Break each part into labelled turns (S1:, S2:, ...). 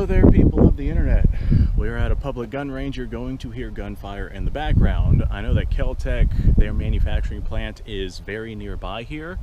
S1: there, people of the internet. We're at a public gun range. You're going to hear gunfire in the background. I know that Kel-Tec, their manufacturing plant, is very nearby here,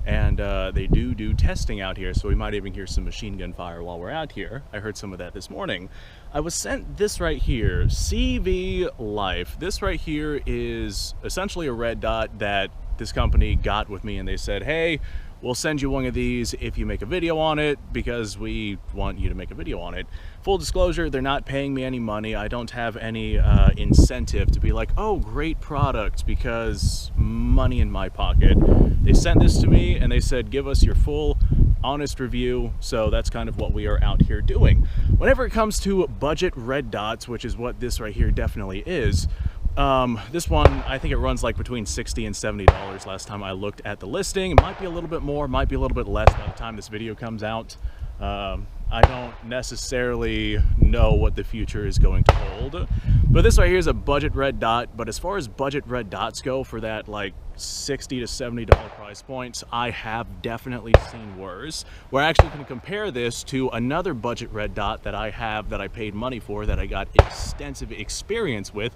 S1: and they do testing out here, so we might even hear some machine gun fire while we're out here. I heard some of that this morning. I was sent this right here, CV Life. This right here is essentially a red dot that this company got with me, and they said, hey, we'll send you one of these if you make a video on it, because we want you to make a video on it. Full disclosure, they're not paying me any money. I don't have any incentive to be like, oh, great product, because money in my pocket. They sent this to me and they said, give us your full honest review. So that's kind of what we are out here doing. Whenever it comes to budget red dots, which is what this right here definitely is, this one, I think it runs like between $60 and $70 last time I looked at the listing. It might be a little bit more, might be a little bit less by the time this video comes out. I don't necessarily know what the future is going to hold, but this right here is a budget red dot. But as far as budget red dots go, for that like $60 to $70 price points, I have definitely seen worse. We're actually going to compare this to another budget red dot that I have, that I paid money for, that I got extensive experience with,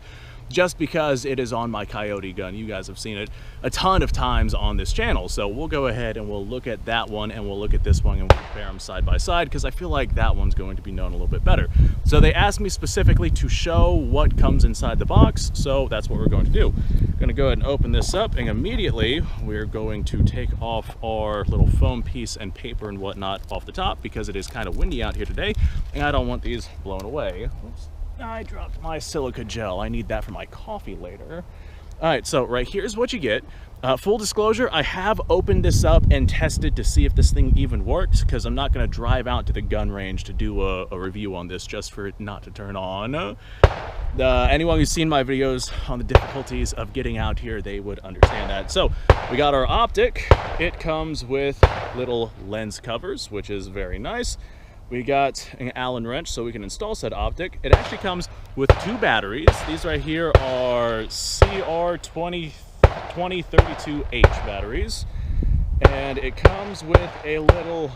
S1: just because it is on my Coyote gun. You guys have seen it a ton of times on this channel. So we'll go ahead and we'll look at that one and we'll look at this one and we'll compare them side by side, because I feel like that one's going to be known a little bit better. So they asked me specifically to show what comes inside the box, so that's what we're going to do. I'm gonna go ahead and open this up, and immediately we're going to take off our little foam piece and paper and whatnot off the top, because it is kind of windy out here today and I don't want these blown away. Oops. I dropped my silica gel. I need that for my coffee later. All right, so right here's what you get. Full disclosure, I have opened this up and tested to see if this thing even works, because I'm not going to drive out to the gun range to do a review on this just for it not to turn on. Anyone who's seen my videos on the difficulties of getting out here, they would understand that. So we got our Optic. It comes with little lens covers, which is very nice. We got an Allen wrench so we can install said Optic. It actually comes with two batteries. These right here are CR2032H batteries. And it comes with a little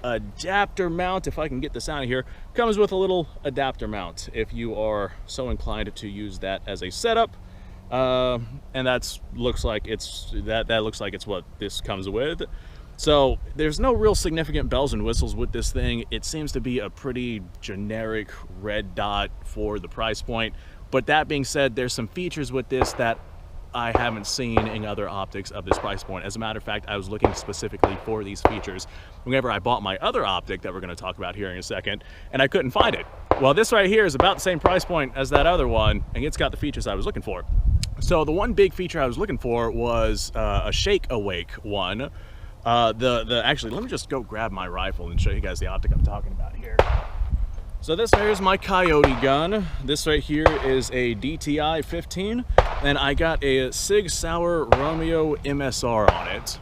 S1: adapter mount. If I can get this out of here, comes with a little adapter mount if you are so inclined to use that as a setup. And that looks like it's what this comes with. So there's no real significant bells and whistles with this thing. It seems to be a pretty generic red dot for the price point. But that being said, there's some features with this that I haven't seen in other optics of this price point. As a matter of fact, I was looking specifically for these features whenever I bought my other Optic that we're going to talk about here in a second, and I couldn't find it. Well, this right here is about the same price point as that other one, and it's got the features I was looking for. So the one big feature I was looking for was a shake awake one. Actually, let me just go grab my rifle and show you guys the Optic I'm talking about here. So this right here is my Coyote gun. This right here is a DTI 15, and I got a Sig Sauer Romeo MSR on it.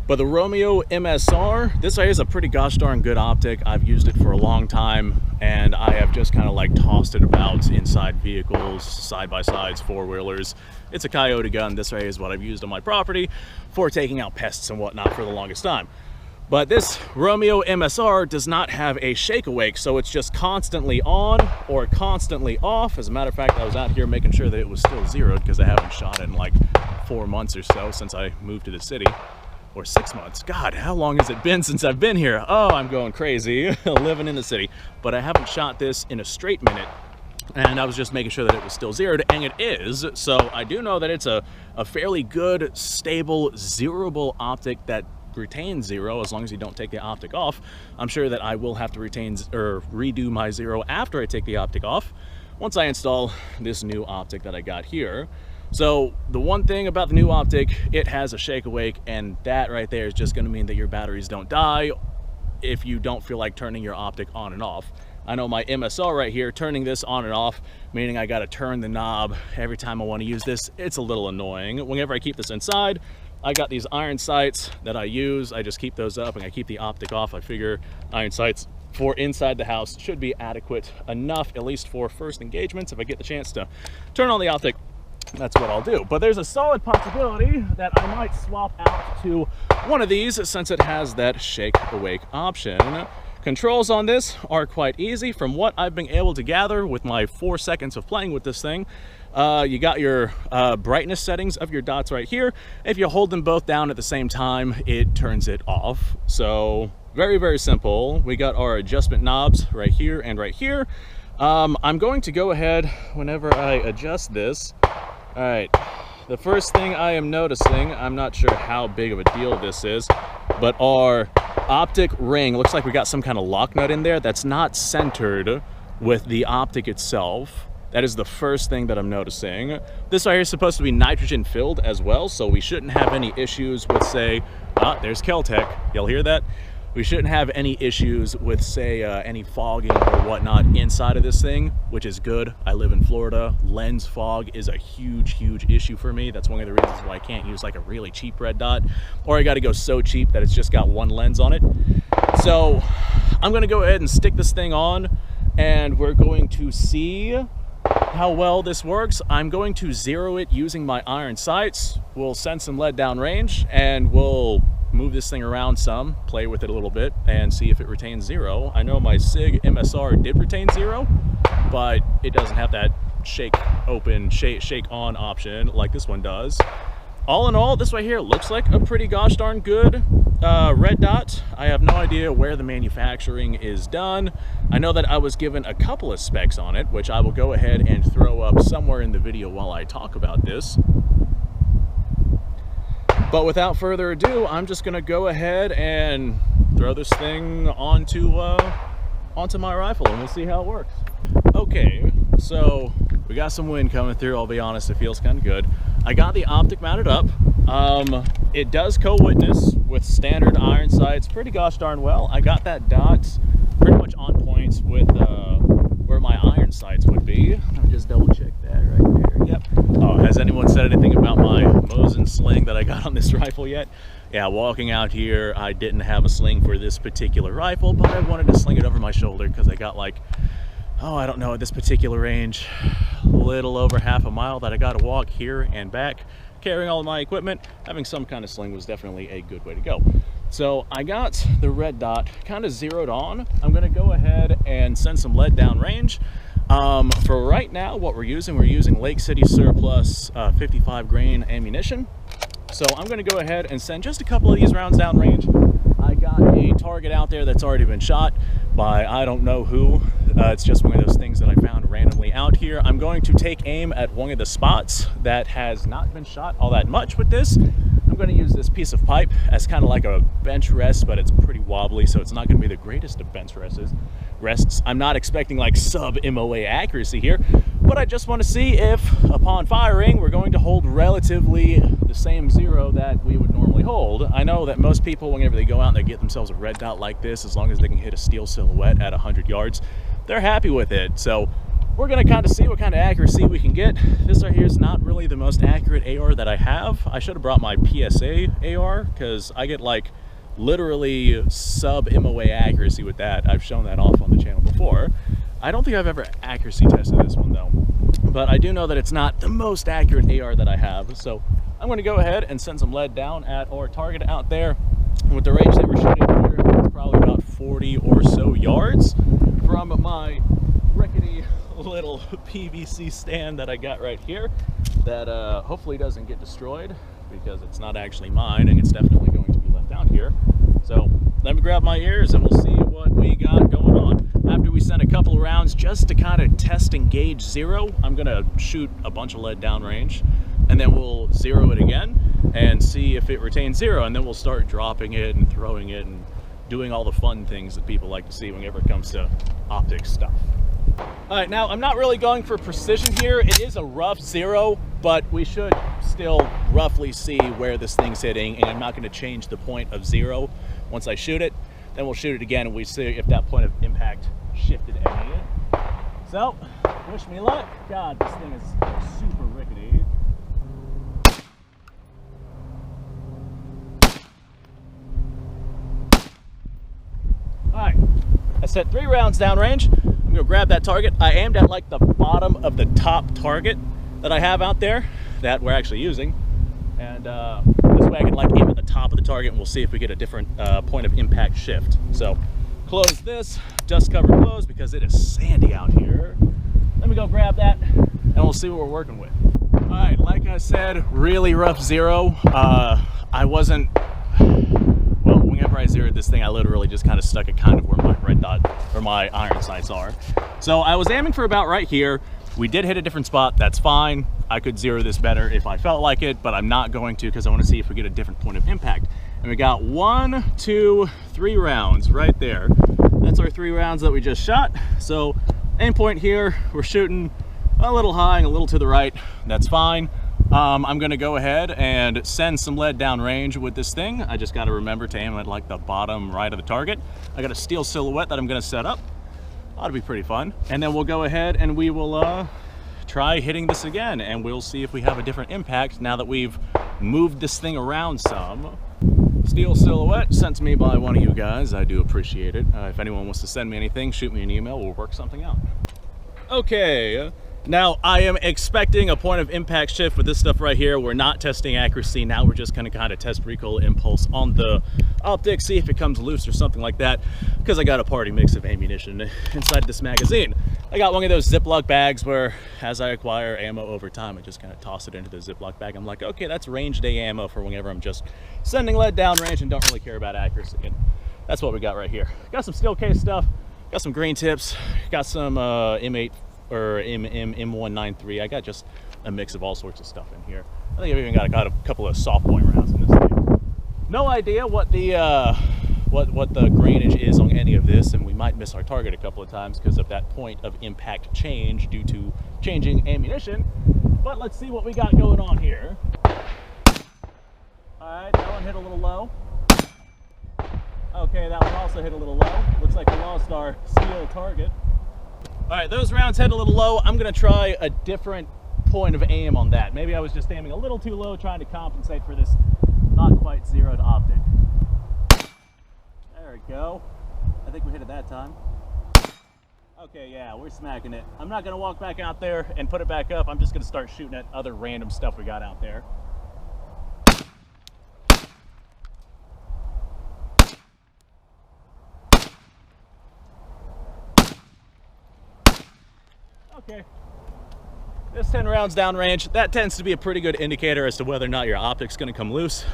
S1: But the Romeo MSR, this right here is a pretty gosh darn good optic. I've used it for a long time, and I have just kind of like tossed it about inside vehicles, side-by-sides, four-wheelers. It's a Coyote gun. This right here is what I've used on my property for taking out pests and whatnot for the longest time. But this Romeo MSR does not have a shake awake, so it's just constantly on or constantly off. As a matter of fact, I was out here making sure that it was still zeroed, because I haven't shot it in like 4 months or so since I moved to the city. Or 6 months. God, how long has it been since I've been here? Oh, I'm going crazy living in the city. But I haven't shot this in a straight minute, and I was just making sure that it was still zeroed, and it is. So I do know that it's a fairly good, stable, zeroable optic that retains zero as long as you don't take the optic off. I'm sure that I will have to redo my zero after I take the optic off once I install this new optic that I got here. So the one thing about the new Optic, it has a shake awake, and that right there is just going to mean that your batteries don't die if you don't feel like turning your Optic on and off. I know my MSR right here, turning this on and off, meaning I got to turn the knob every time I want to use this. It's a little annoying. Whenever I keep this inside, I got these iron sights that I use. I just keep those up and I keep the Optic off. I figure iron sights for inside the house should be adequate enough, at least for first engagements. If I get the chance to turn on the Optic, that's what I'll do. But there's a solid possibility that I might swap out to one of these, since it has that shake awake option. Controls on this are quite easy from what I've been able to gather with my 4 seconds of playing with this thing. You got your brightness settings of your dots right here. If you hold them both down at the same time, it turns it off. So very, very simple. We got our adjustment knobs right here and right here. I'm going to go ahead whenever I adjust this. All right, the first thing I am noticing, I'm not sure how big of a deal this is, but our Optic ring, looks like we got some kind of lock nut in there that's not centered with the Optic itself. That is the first thing that I'm noticing. This right here is supposed to be nitrogen filled as well, so we shouldn't have any issues with, say, there's Kel-Tec, you'll hear that? We shouldn't have any issues with, say, any fogging or whatnot inside of this thing, which is good. I live in Florida. Lens fog is a huge, huge issue for me. That's one of the reasons why I can't use like a really cheap red dot, or I got to go so cheap that it's just got one lens on it. So I'm going to go ahead and stick this thing on, and we're going to see how well this works. I'm going to zero it using my iron sights. We'll send some lead down range, and we'll move this thing around some, play with it a little bit, and see if it retains 0. I know my SIG MSR did retain 0, but it doesn't have that shake open, shake on option like this one does. All in all, this right here looks like a pretty gosh darn good red dot. I have no idea where the manufacturing is done. I know that I was given a couple of specs on it, which I will go ahead and throw up somewhere in the video while I talk about this. But without further ado, I'm just gonna go ahead and throw this thing onto my rifle, and we'll see how it works. Okay, so we got some wind coming through. I'll be honest, it feels kind of good. I got the Optic mounted up. It does co-witness with standard iron sights pretty gosh darn well. I got that dot pretty much on point with where my iron sights would be. I'll just double check that right there. Yep. Oh, has anyone said anything about my Mosin sling that I got on this rifle yet? Yeah, walking out here, I didn't have a sling for this particular rifle, but I wanted to sling it over my shoulder because I got like, I don't know, at this particular range, a little over half a mile that I got to walk here and back, carrying all of my equipment. Having some kind of sling was definitely a good way to go. So I got the red dot kind of zeroed on. I'm going to go ahead and send some lead down range. For right now, what we're using Lake City Surplus 55 grain ammunition. So I'm going to go ahead and send just a couple of these rounds down range. I got a target out there that's already been shot by I don't know who. It's just one of those things that I found randomly out here. I'm going to take aim at one of the spots that has not been shot all that much with this. I'm going to use this piece of pipe as kind of like a bench rest, but it's pretty wobbly, so it's not going to be the greatest of bench rests. I'm not expecting like sub MOA accuracy here, but I just want to see if upon firing we're going to hold relatively the same 0 that we would normally hold. I know that most people, whenever they go out and they get themselves a red dot like this, as long as they can hit a steel silhouette at 100 yards, they're happy with it. So we're going to kind of see what kind of accuracy we can get. This right here is not really the most accurate AR that I have. I should have brought my PSA AR because I get like literally sub MOA accuracy with that. I've shown that off on the channel before. I don't think I've ever accuracy tested this one though, but I do know that it's not the most accurate AR that I have. So I'm going to go ahead and send some lead down at our target out there. With the range that we're shooting here, it's probably about 40 or so yards from my rickety little PVC stand that I got right here that hopefully doesn't get destroyed because it's not actually mine and it's definitely going to be left out here. So let me grab my ears and we'll see what we got going on. After we send a couple of rounds just to kind of test and gauge 0, I'm going to shoot a bunch of lead downrange and then we'll zero it again and see if it retains 0, and then we'll start dropping it and throwing it and doing all the fun things that people like to see whenever it comes to optic stuff. All right, now I'm not really going for precision here. It is a rough 0, but we should still roughly see where this thing's hitting, and I'm not going to change the point of 0 once I shoot it. Then we'll shoot it again and we see if that point of impact shifted any. So, wish me luck. God, this thing is super rickety. Alright, I set 3 rounds downrange. I'm going to grab that target. I aimed at like the bottom of the top target that I have out there that we're actually using. And this way I can like aim at the top of the target and we'll see if we get a different point of impact shift. So close this, dust cover closed because it is sandy out here. Let me go grab that and we'll see what we're working with. All right, like I said, really rough zero. I wasn't, well, whenever I zeroed this thing, I literally just kind of stuck it kind of where my red dot or my iron sights are. So I was aiming for about right here. We did hit a different spot, that's fine. I could zero this better if I felt like it, but I'm not going to because I want to see if we get a different point of impact. And we got 1, 2, 3 rounds right there. That's our 3 rounds that we just shot. So aim point here, we're shooting a little high and a little to the right. That's fine. I'm gonna go ahead and send some lead down range with this thing. I just gotta remember to aim at like the bottom right of the target. I got a steel silhouette that I'm gonna set up. Ought to be pretty fun. And then we'll go ahead and we will try hitting this again, and we'll see if we have a different impact now that we've moved this thing around some. Steel silhouette sent to me by one of you guys. I do appreciate it. If anyone wants to send me anything, shoot me an email. We'll work something out. Okay. Now, I am expecting a point of impact shift with this stuff right here. We're not testing accuracy. Now we're just gonna kind of test recoil impulse on the optic, see if it comes loose or something like that, because I got a party mix of ammunition inside this magazine. I got one of those Ziploc bags where, as I acquire ammo over time, I just kind of toss it into the Ziploc bag. I'm like, okay, that's range day ammo for whenever I'm just sending lead down range and don't really care about accuracy. And that's what we got right here. Got some steel case stuff, got some green tips, got some M8 or M193. I got just a mix of all sorts of stuff in here. I think I've even got a couple of soft point rounds in this thing. No idea what the grainage is on any of this, and we might miss our target a couple of times because of that point of impact change due to changing ammunition. But let's see what we got going on here. All right, that one hit a little low. Okay, that one also hit a little low. Looks like we lost our steel target. All right, those rounds hit a little low. I'm gonna try a different point of aim on that. Maybe I was just aiming a little too low, trying to compensate for this not quite zeroed optic. There we go. I think we hit it that time. Okay, yeah, we're smacking it. I'm not gonna walk back out there and put it back up. I'm just gonna start shooting at other random stuff we got out there. Okay, this 10 rounds downrange, that tends to be a pretty good indicator as to whether or not your optic's gonna come loose.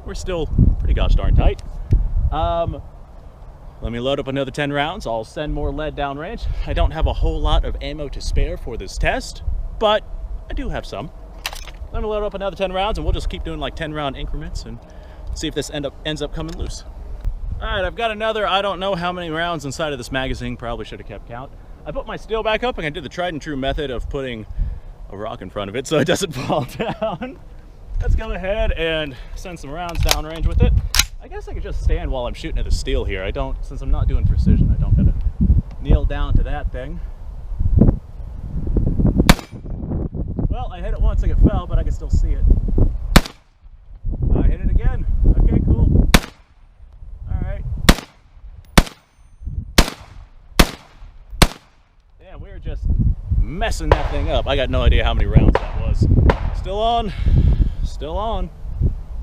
S1: We're still pretty gosh darn tight. Let me load up another 10 rounds. I'll send more lead downrange. I don't have a whole lot of ammo to spare for this test, but I do have some. Let me load up another 10 rounds and we'll just keep doing like 10 round increments and see if this ends up coming loose. All right, I've got another, I don't know how many rounds inside of this magazine, probably should have kept count. I put my steel back up and I did the tried and true method of putting a rock in front of it so it doesn't fall down. Let's go ahead and send some rounds downrange with it. I guess I could just stand while I'm shooting at the steel here. Since I'm not doing precision, I don't gotta kneel down to that thing. Well, I hit it once and it fell, but I can still see it. I hit it again. Okay, cool. All right. Yeah, we were just messing that thing up. I got no idea how many rounds that was. Still on, still on.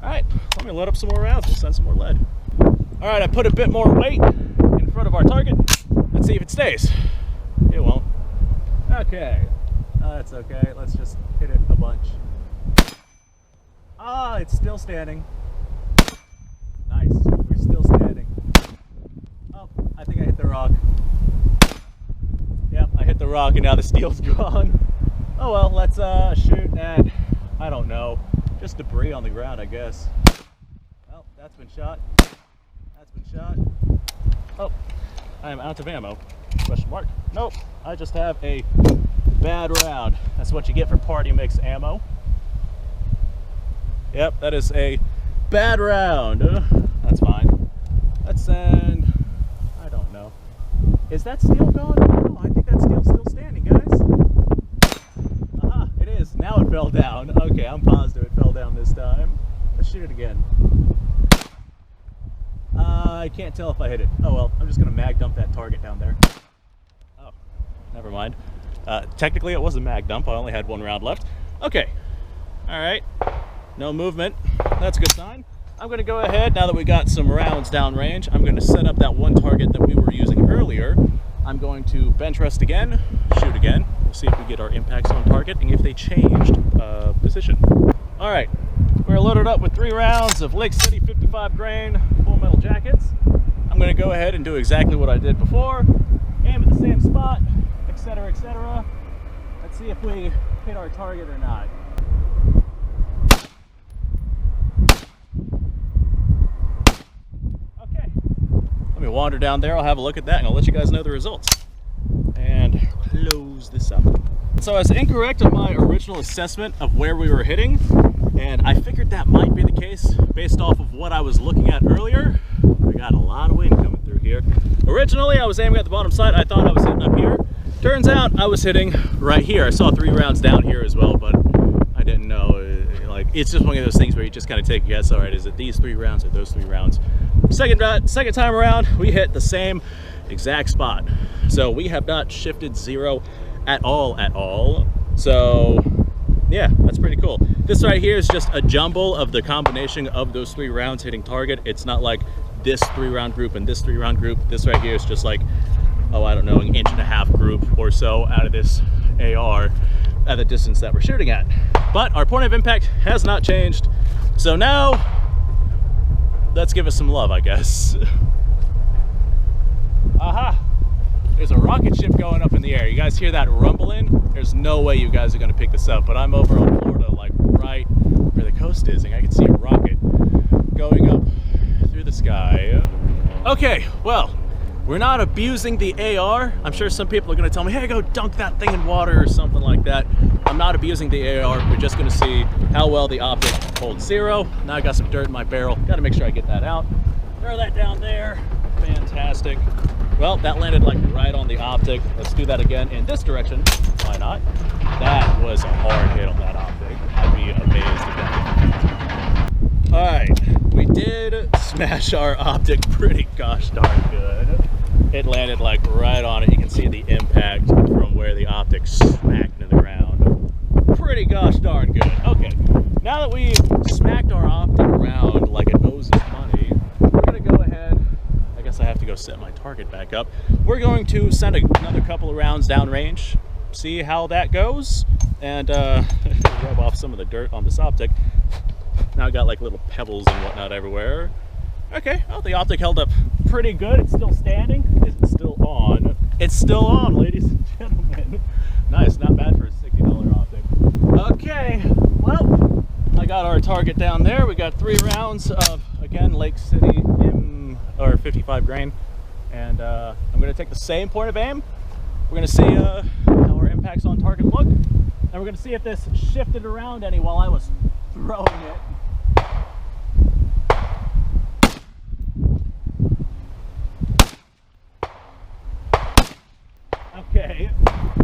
S1: All right, let me load up some more rounds. We'll send some more lead. All right, I put a bit more weight in front of our target. Let's see if it stays. It won't. Okay, that's okay. Let's just hit it a bunch. Ah, it's still standing. Nice, we're still standing. Oh, I think I hit the rock. Yep, I hit the rock and now the steel's gone. Oh well, let's shoot at, I don't know, just debris on the ground, I guess. Well, that's been shot. That's been shot. Oh, I am out of ammo. Question mark. Nope, I just have a bad round. That's what you get for party mix ammo. Yep, that is a bad round. That's fine. Let's send, I don't know. Is that steel gone? No, I think that steel's still standing, guys. Aha, it is. Now it fell down. Okay, I'm positive it fell down this time. Let's shoot it again. I can't tell if I hit it. Oh well, I'm just gonna mag dump that target down there. Oh, never mind. Technically it was a mag dump. I only had one round left. Okay, all right. No movement. That's a good sign. I'm going to go ahead, now that we got some rounds downrange, I'm going to set up that one target that we were using earlier. I'm going to bench rest again, shoot again. We'll see if we get our impacts on target and if they changed position. All right, we're loaded up with 3 rounds of Lake City 55 grain full metal jackets. I'm going to go ahead and do exactly what I did before, aim at the same spot, etc., etc. Let's see if we hit our target or not. Okay, let me wander down there, I'll have a look at that, and I'll let you guys know the results. And close this up. So I was incorrect on my original assessment of where we were hitting, and I figured that might be the case based off of what I was looking at earlier. We got a lot of wind coming through here. Originally, I was aiming at the bottom side. I thought I was hitting up here. Turns out I was hitting right here. I saw 3 rounds down here as well, but I didn't know. Like, it's just one of those things where you just kind of take a guess. All right, is it these 3 rounds or those 3 rounds? Second time around, we hit the same exact spot. So we have not shifted 0 at all. So yeah, that's pretty cool. This right here is just a jumble of the combination of those 3 rounds hitting target. It's not like this 3-round group and this 3-round group. This right here is just like, oh, I don't know, an 1.5 inch group or so out of this AR at the distance that we're shooting at. But our point of impact has not changed. So now, let's give it some love, I guess. Aha! There's a rocket ship going up in the air. You guys hear that rumbling? There's no way you guys are gonna pick this up, but I'm over on Florida, like right where the coast is, and I can see a rocket going up through the sky. Okay, well, we're not abusing the AR. I'm sure some people are gonna tell me, hey, go dunk that thing in water or something like that. I'm not abusing the AR. We're just gonna see how well the optic holds 0. Now I got some dirt in my barrel. Gotta make sure I get that out. Throw that down there. Fantastic. Well, that landed like right on the optic. Let's do that again in this direction. Why not? That was a hard hit on that optic. I'd be amazed if that hit. All right, we did smash our optic pretty gosh darn good. It landed like right on it. You can see the impact from where the optic smacked into the ground. Pretty gosh darn good. Okay, now that we smacked our optic around like it owes its money, we're gonna go ahead, I guess I have to go set my target back up. We're going to send another couple of rounds downrange, see how that goes, and rub off some of the dirt on this optic. Now I got like little pebbles and whatnot everywhere. Okay, well, the optic held up pretty good. It's still standing. Is it still on? It's still on, ladies and gentlemen. Nice, not bad for a $60 optic. Okay, well, I got our target down there. We got 3 rounds of, again, Lake City or 55 grain. And I'm gonna take the same point of aim. We're gonna see how our impacts on target look. And we're gonna see if this shifted around any while I was throwing it. Okay,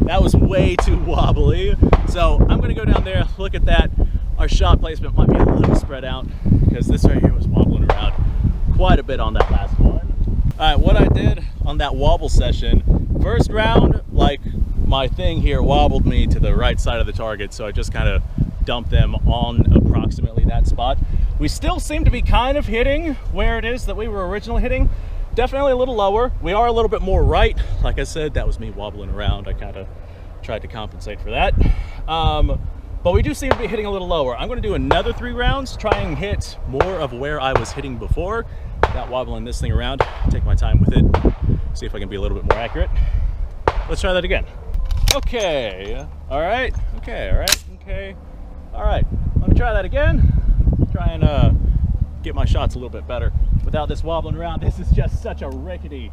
S1: that was way too wobbly. So I'm gonna go down there, look at that. Our shot placement might be a little spread out because this right here was wobbling around quite a bit on that last one. All right, what I did on that wobble session, first round, like my thing here wobbled me to the right side of the target, so I just kind of dumped them on approximately that spot. We still seem to be kind of hitting where it is that we were originally hitting. Definitely a little lower. We are a little bit more right. Like I said, that was me wobbling around. I kind of tried to compensate for that. But we do seem to be hitting a little lower. I'm going to do another 3 rounds, try and hit more of where I was hitting before, without wobbling this thing around. Take my time with it, see if I can be a little bit more accurate. Let's try that again. Okay, all right, okay, all right, okay, all right. Let me try that again. Try and get my shots a little bit better without this wobbling around. This is just such a rickety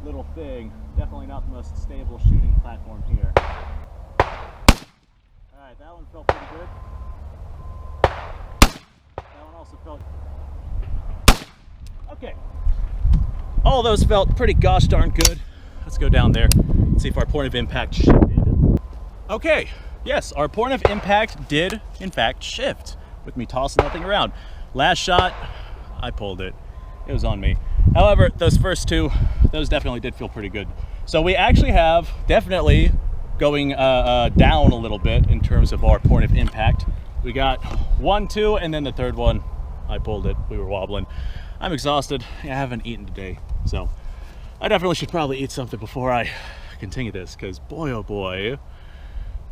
S1: little thing. Definitely not the most stable shooting platform here. All right, that one felt pretty good. That one also felt... Okay. All those felt pretty gosh darn good. Let's go down there and see if our point of impact shifted. Okay, yes, our point of impact did in fact shift with me tossing that thing around. Last shot, I pulled it. It was on me. However, those first 2, those definitely did feel pretty good. So we actually have definitely going down a little bit in terms of our point of impact. We got 1, 2, and then the third one I pulled it. We were wobbling. I'm exhausted. I haven't eaten today, so I definitely should probably eat something before I continue this, because boy, oh boy.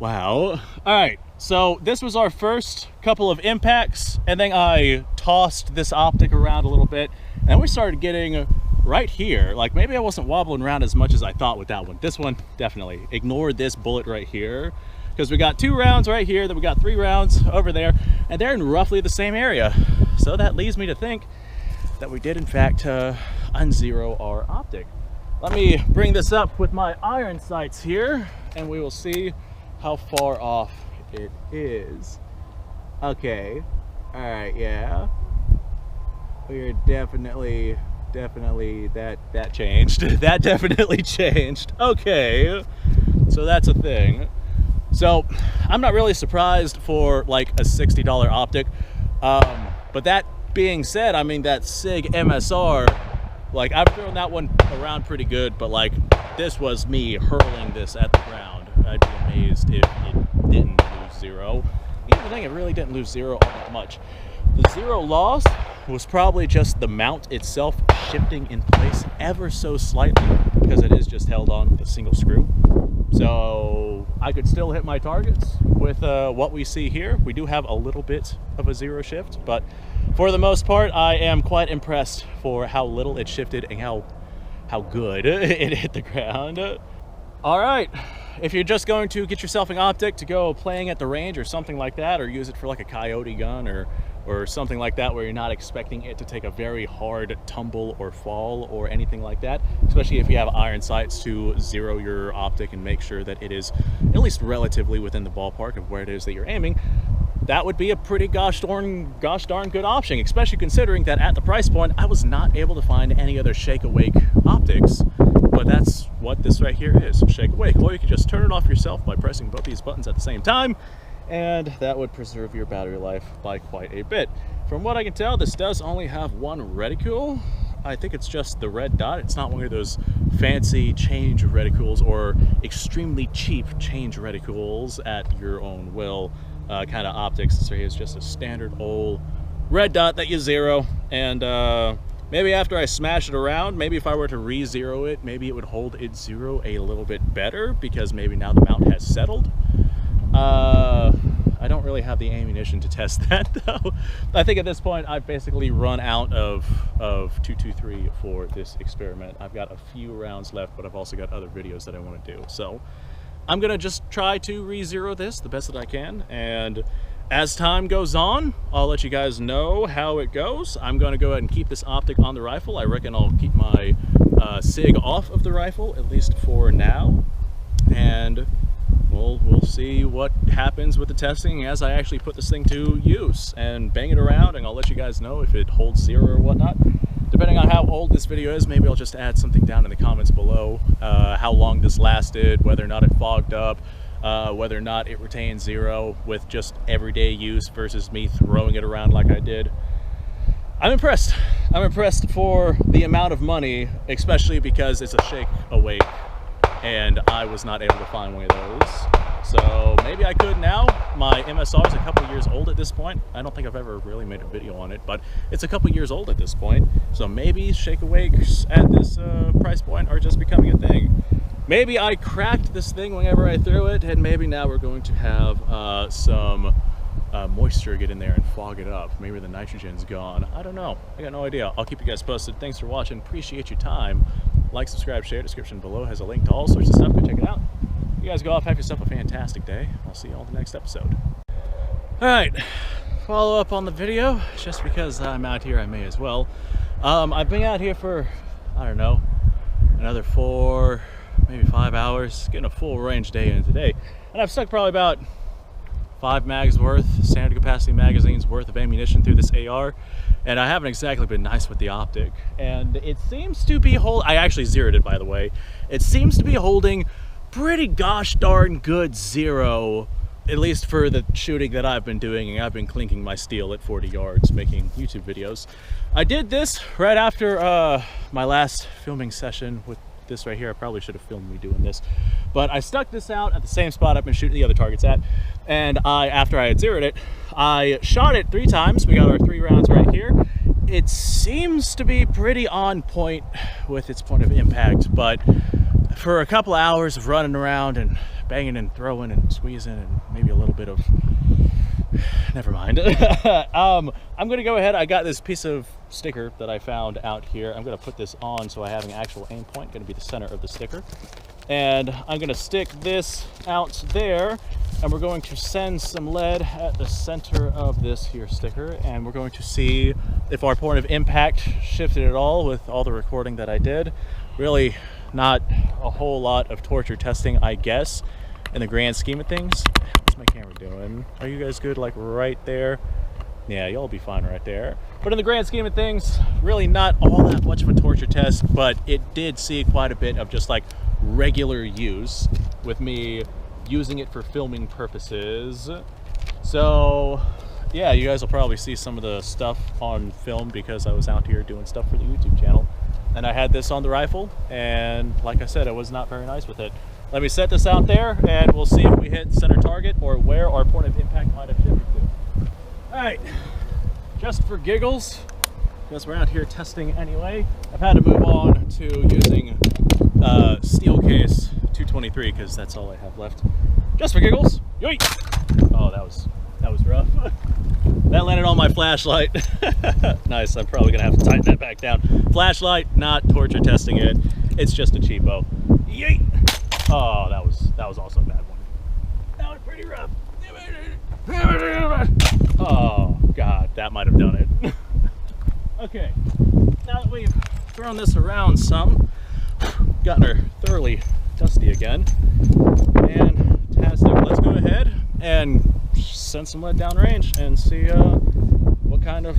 S1: Wow. All right, so this was our first couple of impacts, and then I tossed this optic around a little bit, and we started getting right here. Like, maybe I wasn't wobbling around as much as I thought with that one. This one, definitely. Ignore this bullet right here, because we got 2 rounds right here, then we got 3 rounds over there, and they're in roughly the same area. So that leads me to think that we did, in fact, unzero our optic. Let me bring this up with my iron sights here, and we will see how far off it is. Okay, all right, yeah. We're definitely, that changed. That definitely changed. Okay, so that's a thing. So I'm not really surprised for like a $60 optic, but that being said, I mean, that SIG MSR, like, I've thrown that one around pretty good, but like, this was me hurling this at the ground. I'd be amazed if it didn't lose zero. Even thing, it really didn't lose zero all that much. The zero loss was probably just the mount itself shifting in place ever so slightly, because it is just held on with a single screw. So I could still hit my targets with what we see here. We do have a little bit of a zero shift, but for the most part, I am quite impressed for how little it shifted and how good it hit the ground. All right, if you're just going to get yourself an optic to go playing at the range or something like that, or use it for like a coyote gun or something like that, where you're not expecting it to take a very hard tumble or fall or anything like that, especially if you have iron sights to zero your optic and make sure that it is at least relatively within the ballpark of where it is that you're aiming, that would be a pretty gosh darn good option, especially considering that at the price point, I was not able to find any other Shake Awake optics. But that's what this right here is, Shake Awake. Or you can just turn it off yourself by pressing both these buttons at the same time, and that would preserve your battery life by quite a bit. From what I can tell, this does only have 1 reticule. I think it's just the red dot. It's not one of those fancy change reticules or extremely cheap change reticules at your own will kind of optics. So here's just a standard old red dot that you zero, and maybe after I smash it around, maybe if I were to re-zero it, maybe it would hold its zero a little bit better, because maybe now the mount has settled. I don't really have the ammunition to test that, though. I think at this point I've basically run out of 223 for this experiment. I've got a few rounds left, but I've also got other videos that I want to do. So I'm gonna just try to re-zero this the best that I can, and as time goes on, I'll let you guys know how it goes. I'm going to go ahead and keep this optic on the rifle. I reckon I'll keep my SIG off of the rifle, at least for now. And we'll see what happens with the testing as I actually put this thing to use and bang it around, and I'll let you guys know if it holds zero or whatnot. Depending on how old this video is, maybe I'll just add something down in the comments below, how long this lasted, whether or not it fogged up, whether or not it retains zero with just everyday use versus me throwing it around like I did. I'm impressed. I'm impressed for the amount of money, especially because it's a Shake Awake, and I was not able to find one of those. So maybe I could now. My MSR is a couple years old at this point. I don't think I've ever really made a video on it, but it's a couple years old at this point. So maybe Shake Awakes at this price point are just becoming a thing. Maybe I cracked this thing whenever I threw it, and maybe now we're going to have some moisture get in there and fog it up. Maybe the nitrogen's gone. I don't know. I got no idea. I'll keep you guys posted. Thanks for watching. Appreciate your time. Like, subscribe, share. Description below has a link to all sorts of stuff. Go check it out. You guys go off, have yourself a fantastic day. I'll see you all in the next episode. All right, follow up on the video. Just because I'm out here, I may as well. I've been out here for, I don't know, another 4, maybe 5 hours, getting a full range day in today. And I've stuck probably about 5 mags worth, standard capacity magazines worth of ammunition through this AR. And I haven't exactly been nice with the optic. And it seems to be I actually zeroed it, by the way. It seems to be holding pretty gosh darn good zero, at least for the shooting that I've been doing, and I've been clinking my steel at 40 yards making YouTube videos. I did this right after my last filming session with this right here, I probably should have filmed me doing this. But I stuck this out at the same spot I've been shooting the other targets at. And after I had zeroed it, I shot it 3 times. We got our 3 rounds right here. It seems to be pretty on point with its point of impact, but for a couple hours of running around and banging and throwing and squeezing and maybe a little bit of, never mind. I'm gonna go ahead. I got this piece of sticker that I found out here. I'm gonna put this on so I have an actual aim point, gonna be the center of the sticker. And I'm gonna stick this out there, and we're going to send some lead at the center of this here sticker, and we're going to see if our point of impact shifted at all with all the recording that I did. Really not a whole lot of torture testing, I guess, in the grand scheme of things. What's my camera doing? Are you guys good, like right there? Yeah, you'll be fine right there. But in the grand scheme of things, really not all that much of a torture test, but it did see quite a bit of just like regular use with me using it for filming purposes. So yeah, you guys will probably see some of the stuff on film because I was out here doing stuff for the YouTube channel. And I had this on the rifle, and like I said, I was not very nice with it. Let me set this out there, and we'll see if we hit center target or where our point of impact might have shifted to. All right, just for giggles, because we're out here testing anyway, I've had to move on to using steel case 223 because that's all I have left. Just for giggles. Yoink! Oh, that was rough. That landed on my flashlight. Nice. I'm probably gonna have to tighten that back down. Flashlight, not torture testing it. It's just a cheapo. Yeet! Oh, that was also a bad one. That was pretty rough. Oh God, that might have done it. Okay, now that we've thrown this around some, gotten her thoroughly dusty again, fantastic. Let's go ahead and send some lead downrange and see what kind of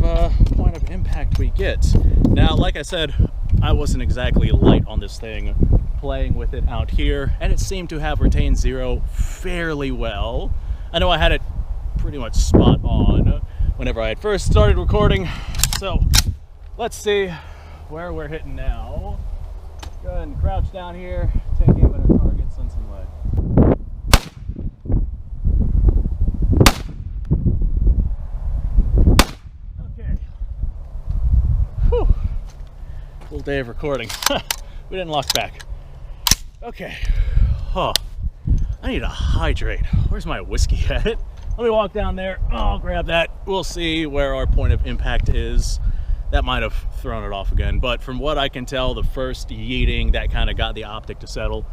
S1: point of impact we get. Now, like I said, I wasn't exactly light on this thing playing with it out here, and it seemed to have retained zero fairly well. I know I had it pretty much spot on whenever I had first started recording, so let's see where we're hitting now. Go ahead and crouch down here, take aim at our target, send some lead. Okay. Whew. Full day of recording. We didn't lock back. Okay. Oh, I need to hydrate. Where's my whiskey at? Let me walk down there. I'll grab that. We'll see where our point of impact is. That might have thrown it off again, but from what I can tell, the first yeeting, that kind of got the optic to settle,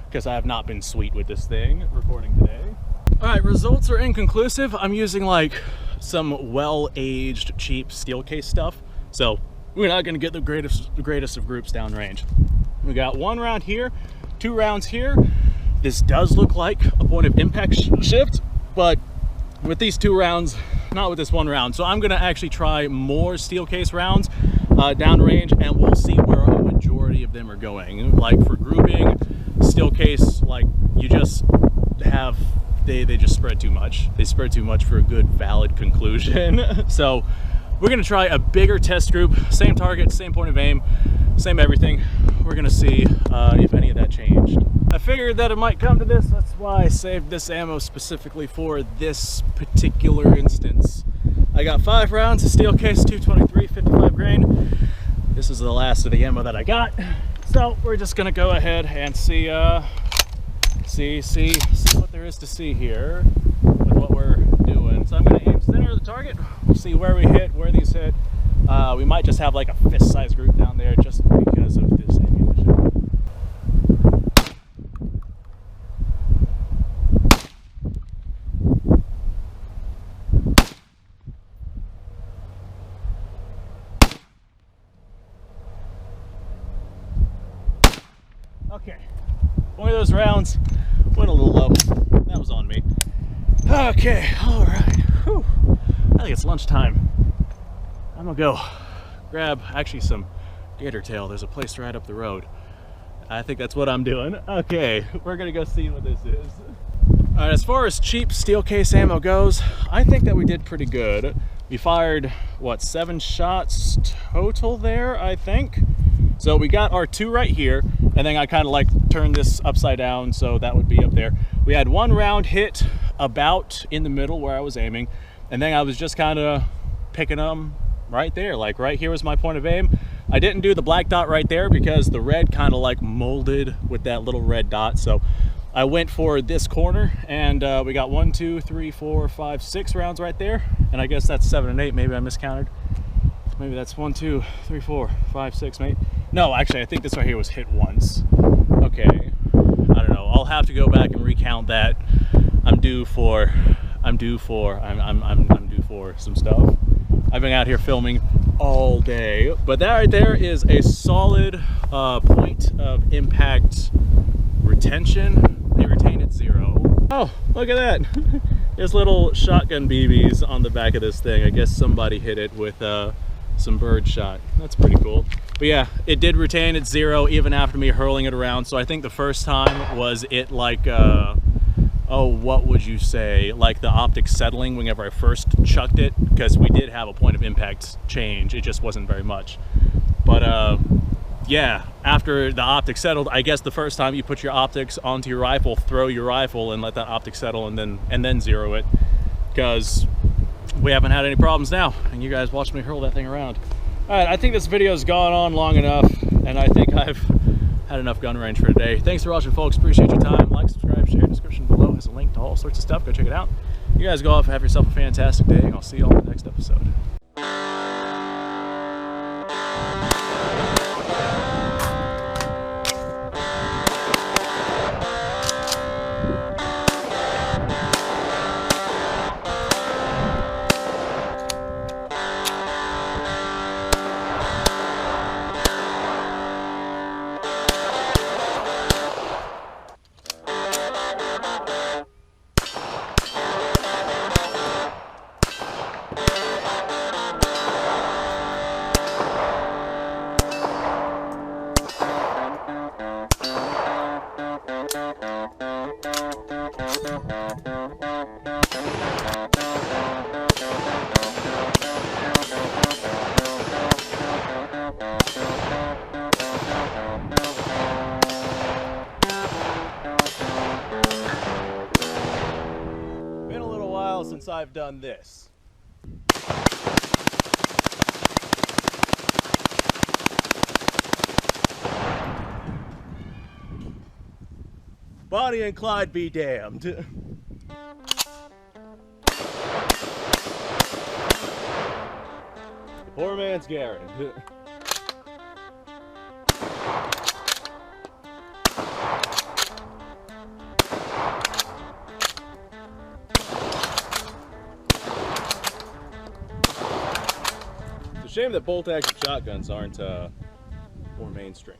S1: because I have not been sweet with this thing recording today. All right, results are inconclusive. I'm using like some well-aged, cheap steel case stuff, so we're not gonna get the greatest of groups downrange. We got 1 round here, 2 rounds here. This does look like a point of impact shift, but with these 2 rounds, not with this 1 round. So I'm gonna actually try more steel case rounds downrange, and we'll see where a majority of them are going. Like for grouping, steel case, like you just have, they just spread too much. They spread too much for a good valid conclusion. So we're gonna try a bigger test group, same target, same point of aim, same everything. We're gonna see if any of that changed. I figured that it might come to this. That's why I saved this ammo specifically for this particular instance. I got 5 rounds of steel case 223, 55 grain. This is the last of the ammo that I got. So we're just gonna go ahead and see what there is to see here with what we're doing. So I'm gonna aim center of the target. We'll see where we hit, where these hit. We might just have like a fist-sized group down there just because of this ammunition. Okay, one of those rounds went a little low. That was on me. Okay, all right. Whew. I think it's lunchtime. I'm gonna go grab actually some gator tail. There's a place right up the road. I think that's what I'm doing. Okay, we're gonna go see what this is. All right, as far as cheap steel case ammo goes, I think that we did pretty good. We fired, what, 7 shots total there, I think? So we got our 2 right here, and then I kind of like turned this upside down so that would be up there. We had one round hit about in the middle where I was aiming, and then I was just kind of picking them right there, like right here was my point of aim. I didn't do the black dot right there because the red kind of like molded with that little red dot, so I went for this corner, and we got 1, 2, 3, 4, 5, 6 rounds right there, and I guess that's 7 and 8. Maybe I miscounted. Maybe that's 1, 2, 3, 4, 5, 6, maybe. No, actually, I think this right here was hit once. Okay, I don't know. I'll have to go back and recount that. I'm due for some stuff. I've been out here filming all day, but that right there is a solid point of impact retention. They retain at 0. Oh, look at that. There's little shotgun BBs on the back of this thing. I guess somebody hit it with some bird shot. That's pretty cool. But yeah, it did retain at 0 even after me hurling it around. So I think the first time was it like, oh, what would you say? Like the optic settling whenever I first chucked it, because we did have a point of impact change. It just wasn't very much. But yeah, after the optic settled, I guess the first time you put your optics onto your rifle, throw your rifle and let that optic settle, and then zero it, because we haven't had any problems now, and you guys watched me hurl that thing around. All right, I think this video's gone on long enough, and I think I've had enough gun range for today. Thanks for watching, folks. Appreciate your time. Like, subscribe, share. Description below has a link to all sorts of stuff. Go check it out. You guys go off and have yourself a fantastic day, and I'll see you all in the next episode. Been a little while since I've done this. Bonnie and Clyde be damned. The poor man's Garrett. It's a shame that bolt action shotguns aren't more mainstream.